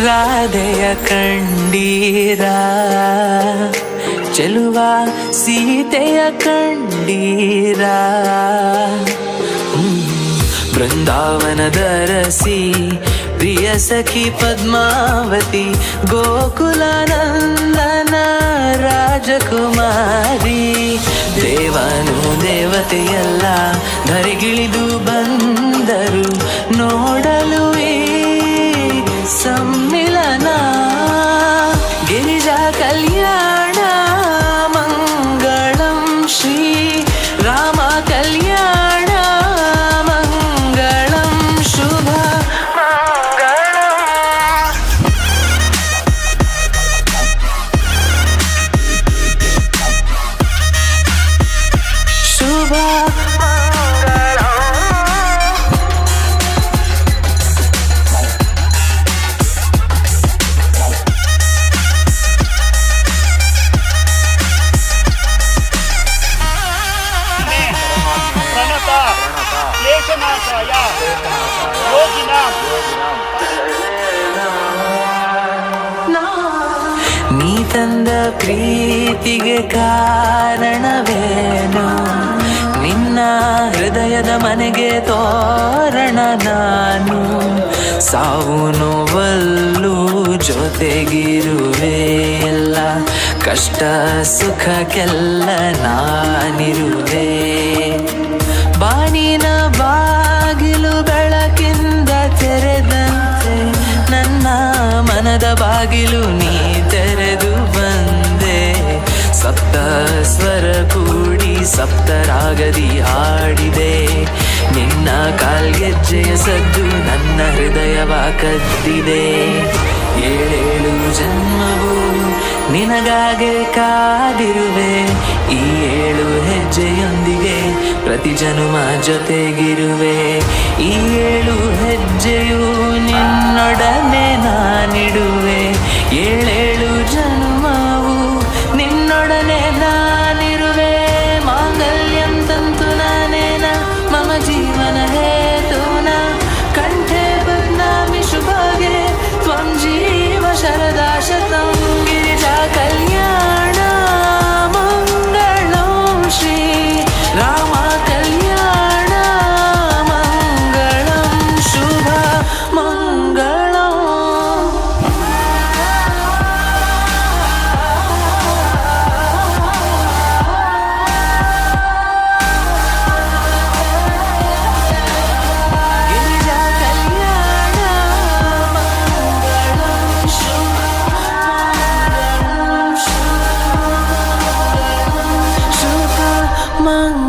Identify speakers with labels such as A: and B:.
A: ರಾಧೆಯ ಕಂಡೀರ ಚೆಲುವ ಸೀತೆಯ ಕಂಡೀರ ಬೃಂದಾವನದರಸಿ ಪ್ರಿಯ ಸಖಿ ಪದ್ಮಾವತಿ ಗೋಕುಲ ನಂದನ ರಾಜಕುಮಾರಿ ದೇವನು ದೇವತೆಯಲ್ಲ ಧರೆಗಿಳಿದು ಬಂದರು ನೋಡಲು ಸಮ್ಮಿಲನ ಗಿರಿಜಾ ಕಲ್ಯಾಣ ಮಂಗಳಂ ಶ್ರೀ ರಾಮ ಕಲ್ಯಾಣ ಮಂಗಳಂ ಶುಭ ಮಂಗಳಂ ಶುಭ ನೀ ತಂದ ಪ್ರೀತಿಗೆ ಕಾರಣವೇನು ನಿನ್ನ ಹೃದಯದ ಮನೆಗೆ ತೋರಣ ನಾನು ಸಾವು ನೋವಲ್ಲೂ ಜೊತೆಗಿರುವೆ ಎಲ್ಲ ಕಷ್ಟ ಸುಖಕ್ಕೆಲ್ಲ ನಾನಿರುವೆ ಬಾನಿನ ಬಾಗಿಲು ಬೆಳಕಿಂದ ತೆರೆದಂತೆ ನನ್ನ ಮನದ ಬಾಗಿಲು ನೀ ತೆರೆದು ಬಂದೆ ಸಪ್ತ ಸ್ವರ ಕೂಡಿ ಸಪ್ತರಾಗದಿ ಹಾಡಿದೆ ನಿನ್ನ ಕಾಲ್ಗೆಜ್ಜೆಯ ಸದ್ದು ನನ್ನ ಹೃದಯವ ಕದ್ದಿದೆ ಏಳೇಳು ಜನ್ಮವು ನಿನಗಾಗೆ ಕಾದಿರುವೆ ಈ 7 ಹೆಜ್ಜೆಯೊಂದಿಗೆ ಪ್ರತಿ ಜನುಮ ಜೊತೆಗಿರುವೆ ಈ 7 ಹೆಜ್ಜೆಯು ನಿನ್ನೊಡನೆ ನಾನಿಡುವೆ 7 ಜನುಮವು ನಿನ್ನೊಡನೆ ನಾನಿರುವೆ ಮಾಂಗಲ್ಯಂ ತಂತು ನಾನೇನ ಮಮ ಜೀವನ ಹೇತುನ ಕಂಠೆ ಬದ್ನಾಮಿ ಶುಭಗೆ ತ್ವಂ ಜೀವ ಶರದಾ ಶತಂ ಗಿರಿಜಾ ಕಲ್ಯಾಣ ಮಂಗಳಂ ಶ್ರೀ ರಾಮ ಕಲ್ಯಾಣ ಮಂಗಳಂ ಶುಭ ಮಂಗಳಂ ಗಿರಿಜಾ ಕಲ್ಯಾಣ ಮಂಗಳಂ ಶುಭ ಮಂಗಳಂ ಶುಭ ಮಂಗಳಂ